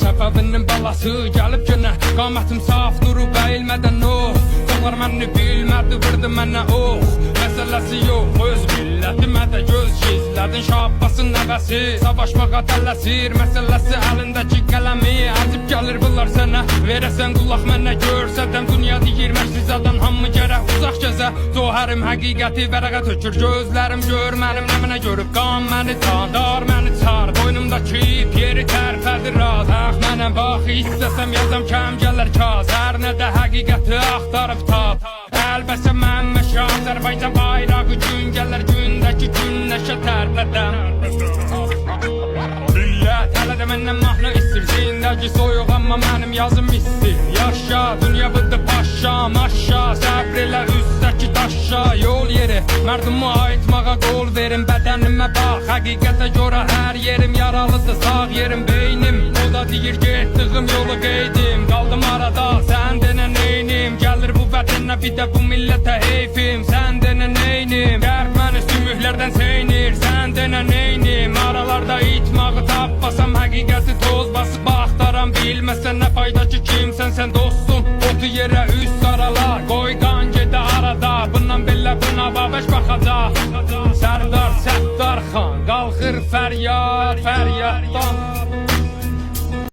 Səbəbinin balası gəlib günə, qamətim saf durub əyilmədən Onlar məni bilmədi, vurdu mənə Məsələsi yox, öz millətimə də göz gizlədin Şabbasın nəvəsi, savaşmağa tələsir Məsələsi əlindəki qələmi Əzib gəlir bunlar sənə, verəsən qulaq mənə Görsədəm dünya deyir məksizadan Hamı gərək uzaq gəzə, zohərim həqiqəti vərəqə tökür Gözlərim görmənim nəminə görüb Qan məni tandar, məni çar Boynumdakı ip yeri tərpədir raz Əx mənəm bax, istəsəm yazam kəm gələr kaz Hər nədə həqiqəti axtarıb tap Əlbəsə mən məşə Azərbaycan bayrağı gün gələr gündəki günləşə tərpədəm Millət hələ də məndən mahnı istir Zindəki soyuq amma mənim yazım istir Yaşa dünya bıdı paşa maşa Səbr elə üstdəki daşa Yol yeri mərdummu aytmağa qol verin Bədənimə bax həqiqətə görə hər yerim yaralıdır Sağ yerim beynim O da deyir getdiyim yolu qeydim Qaldım arada sən denə neynim Gəlir bu vətənə bir də bu millətə heyfim Sən denə neynim Qərb məni sümüklərdən seynir Sən denə neynim Aralarda itmağı tapmasam həqiqəti toz basıb axtaram Bilməsən nə fayda ki kimsən sən dostum Otu yerə üst aralar Qoy qan gedə arada Bundan belə buna babəş baxacaq Sərdar Səttar xan Qalxır fəryad fəryaddan